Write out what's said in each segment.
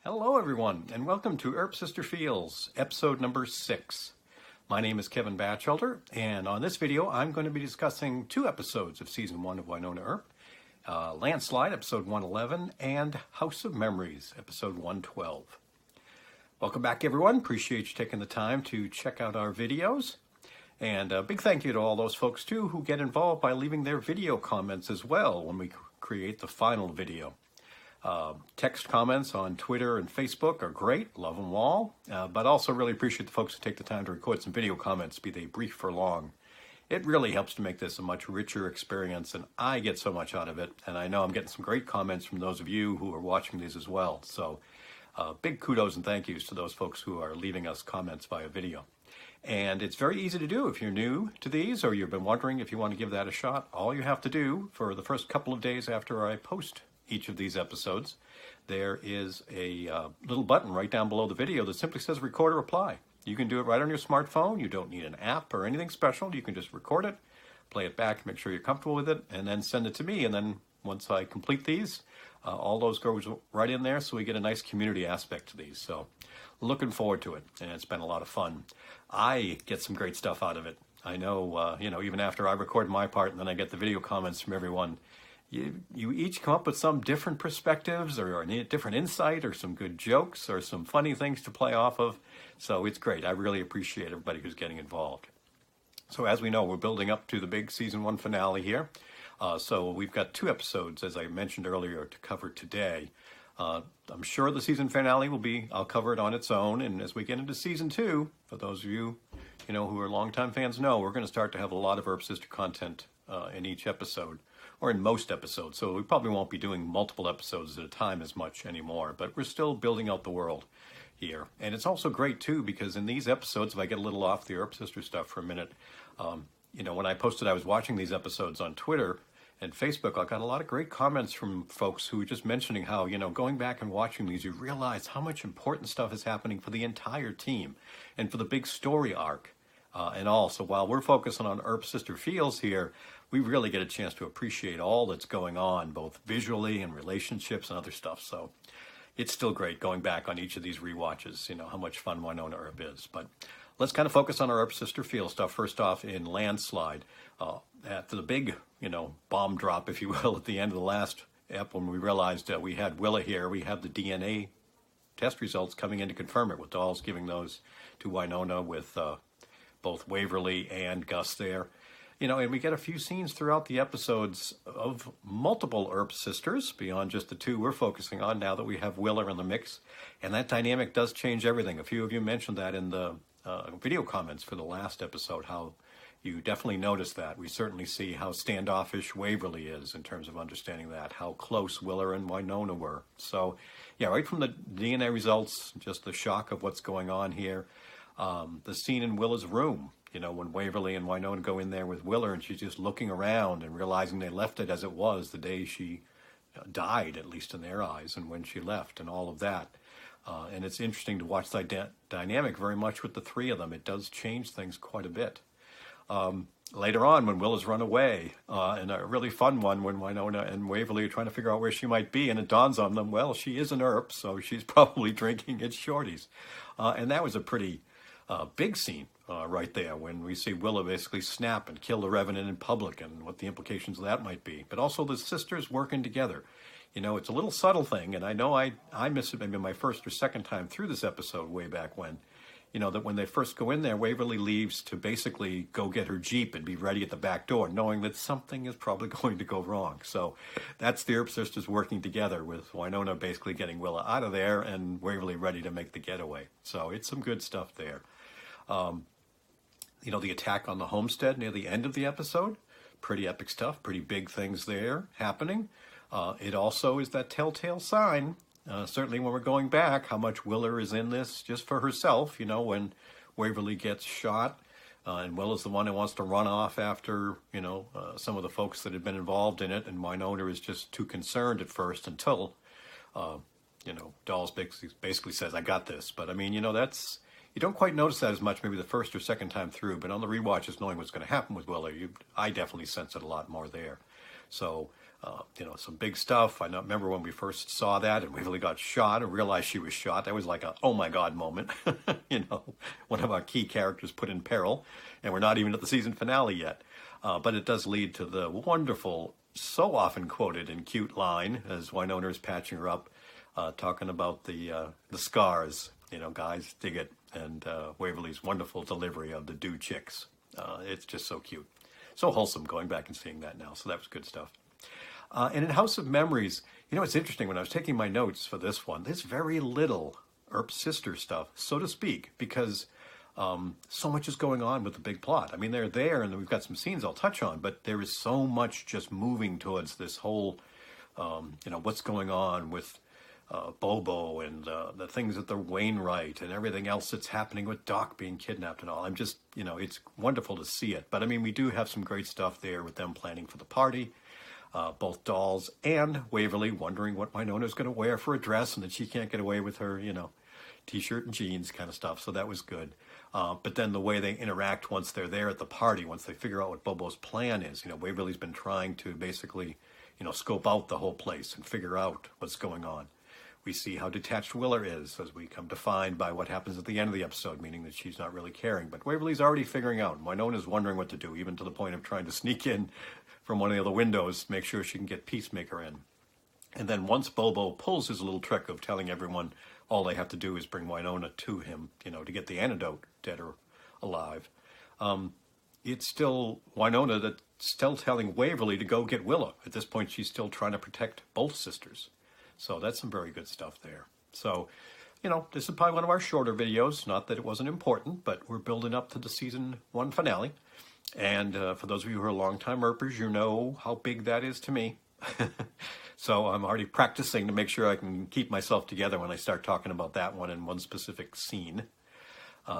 Hello, everyone, and welcome to Earp Sister Feels, episode number 6. My name is Kevin Batchelder, and on this video, I'm going to be discussing 2 episodes of Season 1 of Wynonna Earp, Landslide, episode 111, and House of Memories, episode 112. Welcome back, everyone. Appreciate you taking the time to check out our videos. And a big thank you to all those folks, too, who get involved by leaving their video comments as well when we create the final video. Text comments on Twitter and Facebook are great, love them all, but also really appreciate the folks who take the time to record some video comments, be they brief or long. It really helps to make this a much richer experience, and I get so much out of it, and I know I'm getting some great comments from those of you who are watching these as well. So big kudos and thank yous to those folks who are leaving us comments via video. And it's very easy to do if you're new to these or you've been wondering if you want to give that a shot. All you have to do for the first couple of days after I post each of these episodes, there is a little button right down below the video that simply says record or reply. You can do it right on your smartphone. You don't need an app or anything special. You can just record it, play it back, make sure you're comfortable with it, and then send it to me. And then once I complete these, all those goes right in there, so we get a nice community aspect to these. So looking forward to it, and it's been a lot of fun. I get some great stuff out of it. I know, even after I record my part and then I get the video comments from everyone, you each come up with some different perspectives or a different insight or some good jokes or some funny things to play off of. So it's great. I really appreciate everybody who's getting involved. So as we know, we're building up to the big season 1 finale here. So we've got 2 episodes, as I mentioned earlier, to cover today. I'm sure the season finale I'll cover it on its own. And as we get into season 2, for those of you, who are longtime fans know, we're going to start to have a lot of Earp Sister content in each episode, or in most episodes. So we probably won't be doing multiple episodes at a time as much anymore, but we're still building out the world here. And it's also great too, because in these episodes, if I get a little off the Earp Sister stuff for a minute, when I posted I was watching these episodes on Twitter and Facebook, I got a lot of great comments from folks who were just mentioning how, going back and watching these, you realize how much important stuff is happening for the entire team and for the big story arc and all. So while we're focusing on Earp Sister Feels here, we really get a chance to appreciate all that's going on, both visually and relationships and other stuff. So it's still great going back on each of these rewatches, how much fun Wynonna Earp is. But let's kind of focus on our Earp Sister Feels stuff. First off, in Landslide, after the big, bomb drop, if you will, at the end of the last ep, when we realized we had Willa here, we had the DNA test results coming in to confirm it, with Dolls giving those to Wynonna with both Waverly and Gus there. And we get a few scenes throughout the episodes of multiple Earp sisters beyond just the 2 we're focusing on now that we have Willa in the mix. And that dynamic does change everything. A few of you mentioned that in the video comments for the last episode, how you definitely notice that. We certainly see how standoffish Waverly is in terms of understanding that, how close Willa and Wynonna were. So, yeah, right from the DNA results, just the shock of what's going on here. The scene in Willa's room, when Waverly and Wynonna go in there with Willa and she's just looking around and realizing they left it as it was the day she died, at least in their eyes, and when she left and all of that. And it's interesting to watch that dynamic very much with the 3 of them. It does change things quite a bit. Later on, when Willa's run away, and a really fun one when Wynonna and Waverly are trying to figure out where she might be, and it dawns on them, well, she is an Earp, so she's probably drinking at Shorty's. And that was a pretty big scene right there, when we see Willa basically snap and kill the Revenant in public and what the implications of that might be. But also the sisters working together. It's a little subtle thing, and I know I missed it maybe my first or second time through this episode way back when. That when they first go in there, Waverly leaves to basically go get her Jeep and be ready at the back door, knowing that something is probably going to go wrong. So that's the Earp sisters working together, with Wynonna basically getting Willa out of there and Waverly ready to make the getaway. So it's some good stuff there. The attack on the homestead near the end of the episode, pretty epic stuff, pretty big things there happening. It also is that telltale sign, certainly when we're going back, how much Willa is in this just for herself, when Waverly gets shot, and Willa's the one who wants to run off after, some of the folks that had been involved in it, and Wynonna is just too concerned at first until, Dolls basically says, I got this. But I mean, that's, you don't quite notice that as much maybe the first or second time through, but on the rewatches, knowing what's going to happen with Willa, I definitely sense it a lot more there. So some big stuff. I remember when we first saw that and Waverly got shot and realized she was shot. That was like a, oh my God moment. One of our key characters put in peril, and we're not even at the season finale yet. But it does lead to the wonderful, so often quoted and cute line as Wynonna is patching her up, talking about the scars. Guys dig it, and Waverly's wonderful delivery of the "do chicks." It's just so cute, so wholesome. Going back and seeing that now, so that was good stuff. And in House of Memories, it's interesting. When I was taking my notes for this one, there's very little Earp sister stuff, so to speak, because so much is going on with the big plot. I mean, they're there, and we've got some scenes I'll touch on, but there is so much just moving towards this whole, what's going on with Bobo and the things at the Wainwright and everything else that's happening with Doc being kidnapped and all. I'm just, it's wonderful to see it. But I mean, we do have some great stuff there with them planning for the party. Both Dolls and Waverly wondering what Wynonna's going to wear for a dress, and that she can't get away with her, t-shirt and jeans kind of stuff. So that was good. But then the way they interact once they're there at the party, once they figure out what Bobo's plan is, Waverly's been trying to basically, scope out the whole place and figure out what's going on. We see how detached Willa is, as we come to find by what happens at the end of the episode, meaning that she's not really caring. But Waverly's already figuring out. Wynonna's wondering what to do, even to the point of trying to sneak in from one of the other windows, make sure she can get Peacemaker in. And then once Bobo pulls his little trick of telling everyone all they have to do is bring Wynonna to him, to get the antidote, dead or alive, it's still Wynonna that's still telling Waverly to go get Willa. At this point, she's still trying to protect both sisters. So that's some very good stuff there. So, this is probably one of our shorter videos. Not that it wasn't important, but we're building up to the season 1 finale. And for those of you who are longtime Earpers, you know how big that is to me. So I'm already practicing to make sure I can keep myself together when I start talking about that one in one specific scene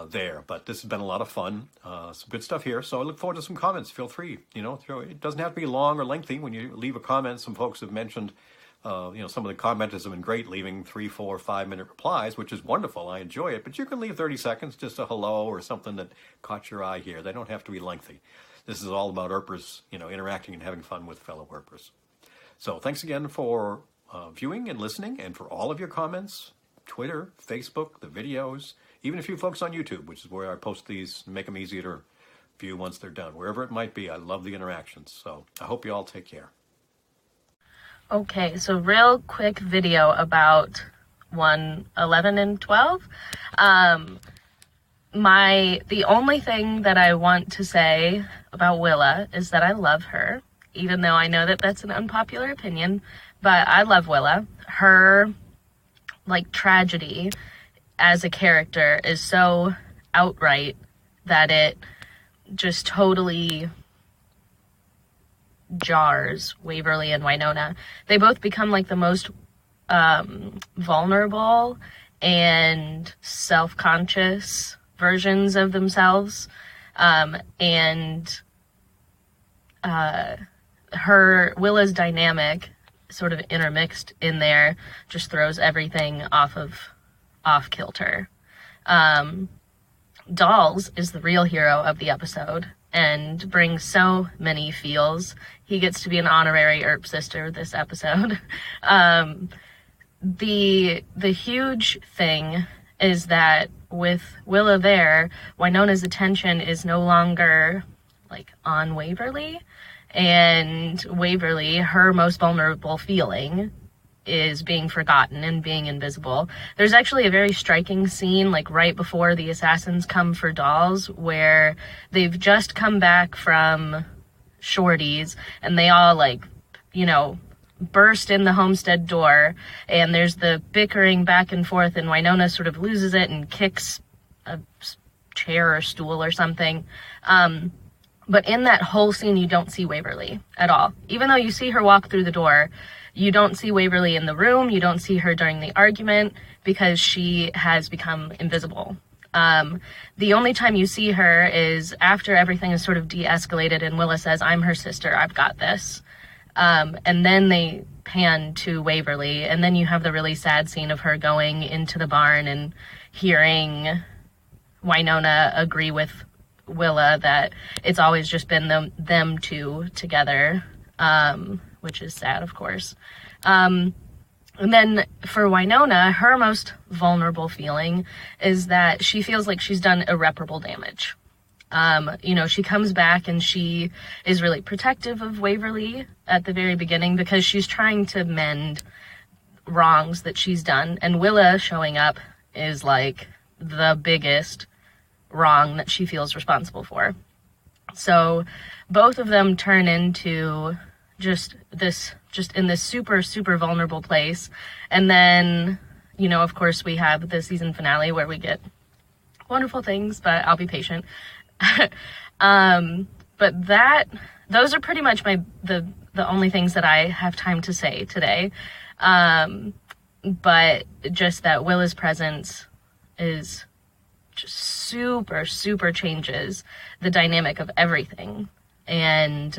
there. But this has been a lot of fun. Some good stuff here. So I look forward to some comments. Feel free. It doesn't have to be long or lengthy. When you leave a comment, some folks have mentioned some of the commenters have been great, leaving 3, 4, 5-minute replies, which is wonderful. I enjoy it. But you can leave 30 seconds, just a hello or something that caught your eye here. They don't have to be lengthy. This is all about Earpers, interacting and having fun with fellow Earpers. So thanks again for viewing and listening, and for all of your comments, Twitter, Facebook, the videos, even a few folks on YouTube, which is where I post these and make them easy to view once they're done. Wherever it might be, I love the interactions. So I hope you all take care. Okay, so real quick video about 1:11 and 12. The only thing that I want to say about Willa is that I love her, even though I know that that's an unpopular opinion, but I love Willa. Her, tragedy as a character is so outright that it just totally jars Waverly and Wynonna. They both become the most vulnerable and self-conscious versions of themselves, and Willa's dynamic sort of intermixed in there just throws everything off kilter. Dolls is the real hero of the episode and brings so many feels. He gets to be an honorary Earp sister this episode. The huge thing is that with Willa there, Wynonna's attention is no longer on Waverly, and Waverly, her most vulnerable feeling, is being forgotten and being invisible. There's actually a very striking scene right before the assassins come for Dolls, where they've just come back from Shorty's and they all burst in the homestead door, and there's the bickering back and forth, and Wynonna sort of loses it and kicks a chair or stool or something. But in that whole scene, you don't see Waverly at all. Even though you see her walk through the door, you don't see Waverly in the room. You don't see her during the argument because she has become invisible. The only time you see her is after everything is sort of de-escalated and Willa says, "I'm her sister, I've got this." And then they pan to Waverly, and then you have the really sad scene of her going into the barn and hearing Wynonna agree with Willa that it's always just been them two together, which is sad, of course. And then for Wynonna, her most vulnerable feeling is that she feels like she's done irreparable damage. She comes back and she is really protective of Waverly at the very beginning because she's trying to mend wrongs that she's done. And Willa showing up is like the biggest wrong that she feels responsible for. So both of them turn into just in this super, super vulnerable place. And then, of course, we have the season finale where we get wonderful things, but I'll be patient. But those are pretty much the only things that I have time to say today. But just that Willa's presence is just super, super changes the dynamic of everything. And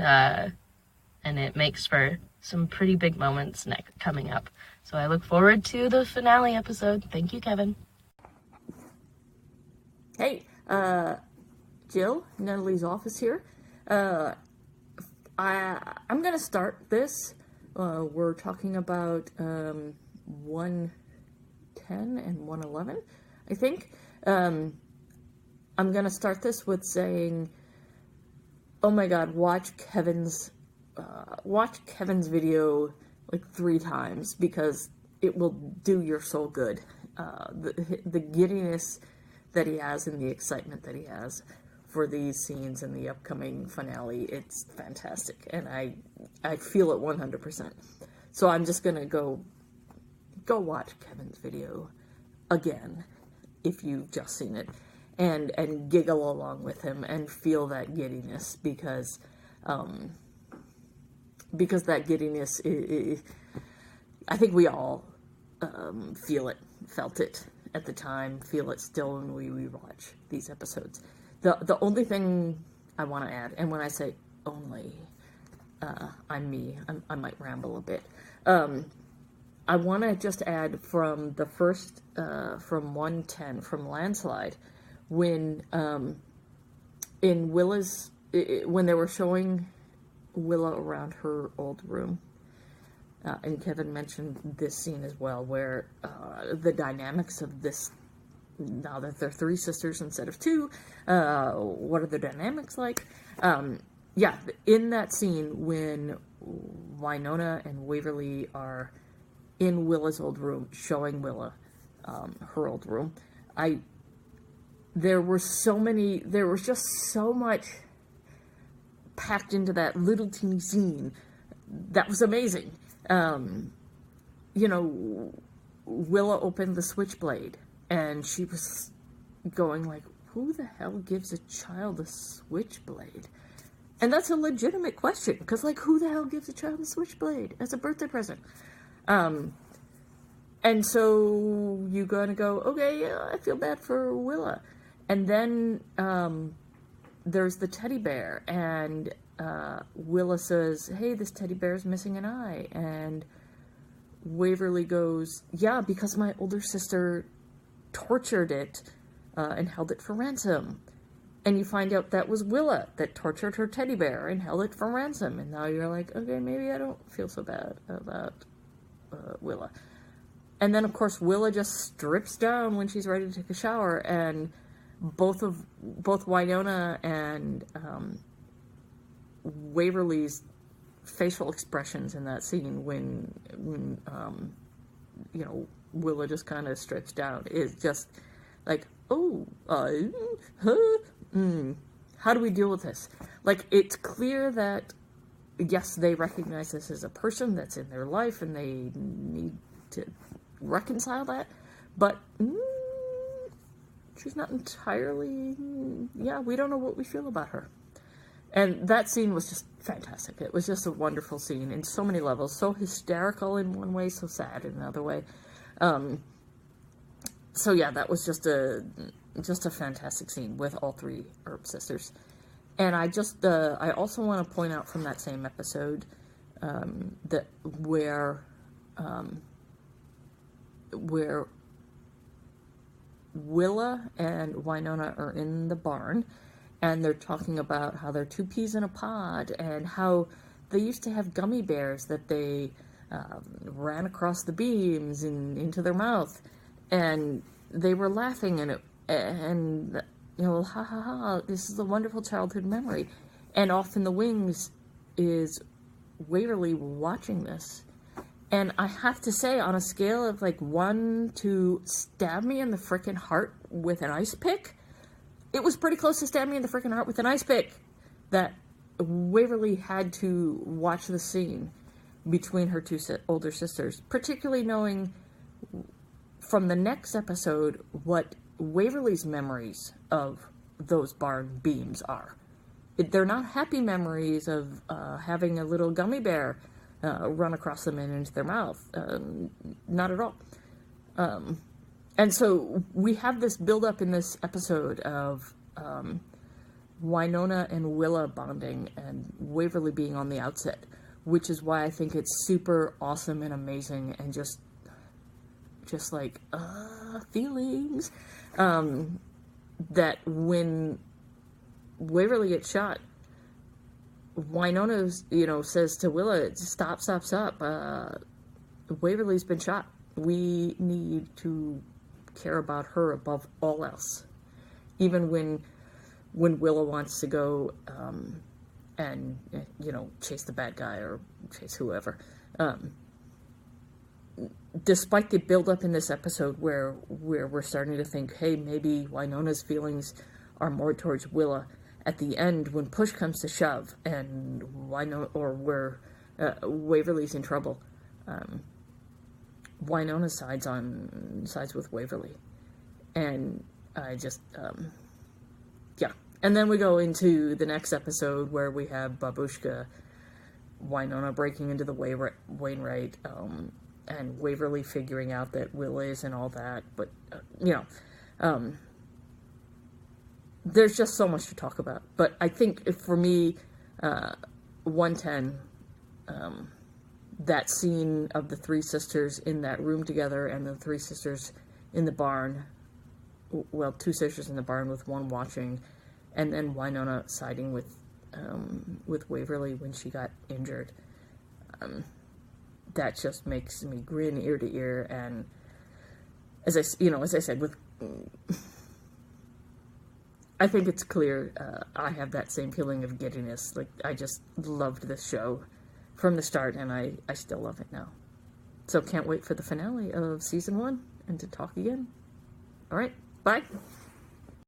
it makes for some pretty big moments coming up. So I look forward to the finale episode. Thank you, Kevin. Hey, Jill, Natalie's office here. I'm gonna start this. We're talking about 110 and 111, I think. I'm gonna start this with saying, oh my god, watch Kevin's video like 3 times because it will do your soul good. The giddiness that he has and the excitement that he has for these scenes in the upcoming finale, it's fantastic, and I feel it 100%. So I'm just gonna go watch Kevin's video again if you've just seen it, and giggle along with him and feel that giddiness because that giddiness is, I think we all felt it at the time, feel it still when we rewatch these episodes. The only thing I want to add, and when I say only, I'm me, I might ramble a bit. I want to just add from the first, from 110, from Landslide, when in Willa's, when they were showing Willa around her old room, and Kevin mentioned this scene as well, where the dynamics of this, now that they're 3 sisters instead of 2, what are the dynamics like? Yeah, in that scene when Wynonna and Waverly are in Willa's old room, showing Willa her old room, there was just so much packed into that little teeny scene that was amazing. Willa opened the switchblade and she was going like, who the hell gives a child a switchblade? And that's a legitimate question, because like, who the hell gives a child a switchblade as a birthday present? And so you're gonna go, okay, I feel bad for Willa. And then there's the teddy bear, and Willa says, hey, this teddy bear's missing an eye. And Waverly goes, yeah, because my older sister tortured it and held it for ransom. And you find out that was Willa that tortured her teddy bear and held it for ransom. And now you're like, okay, maybe I don't feel so bad about Willa. And then, of course, Willa just strips down when she's ready to take a shower, and both Wynonna and Waverly's facial expressions in that scene when Willa just kind of strips down is just like, oh, how do we deal with this? Like, it's clear that, yes, they recognize this as a person that's in their life and they need to reconcile that, but she's not entirely, we don't know what we feel about her. And that scene was just fantastic. It was just a wonderful scene in so many levels, so hysterical in one way, so sad in another way. So yeah, that was just a fantastic scene with all 3 Earp sisters. And I also want to point out from that same episode that where Willa and Wynonna are in the barn, and they're talking about how they're 2 peas in a pod, and how they used to have gummy bears that they ran across the beams and into their mouth, and they were laughing and ha ha ha, this is a wonderful childhood memory. And off in the wings is Waverly watching this. And I have to say, on a scale of like 1 to stab me in the frickin' heart with an ice pick, it was pretty close to stab me in the frickin' heart with an ice pick. That Waverly had to watch the scene between her two older sisters, particularly knowing from the next episode what Waverly's memories of those barn beams are. They're not happy memories of having a little gummy bear run across them and into their mouth. Not at all. And so we have this build-up in this episode of Wynonna and Willa bonding and Waverly being on the outset, which is why I think it's super awesome and amazing and just like, feelings. That when Waverly gets shot, Wynonna, says to Willa, stop. Waverly's been shot. We need to care about her above all else. Even when Willa wants to go and chase the bad guy or chase whoever. Despite the build-up in this episode where we're starting to think, hey, maybe Wynonna's feelings are more towards Willa, at the end, when push comes to shove and Waverly's in trouble, Wynonna sides with Waverly. And I just, yeah. And then we go into the next episode where we have Babushka, Wynonna breaking into the Wainwright, and Waverly figuring out that Will is and all that. But, there's just so much to talk about. But I think for me, 110, that scene of the three sisters in that room together and the three sisters in the barn, well, two sisters in the barn with one watching, and then Wynonna siding with Waverly when she got injured. That just makes me grin ear to ear. And as I said, I think it's clear I have that same feeling of giddiness. Like, I just loved this show from the start, and I still love it now. So can't wait for the finale of season 1 and to talk again. All right, bye.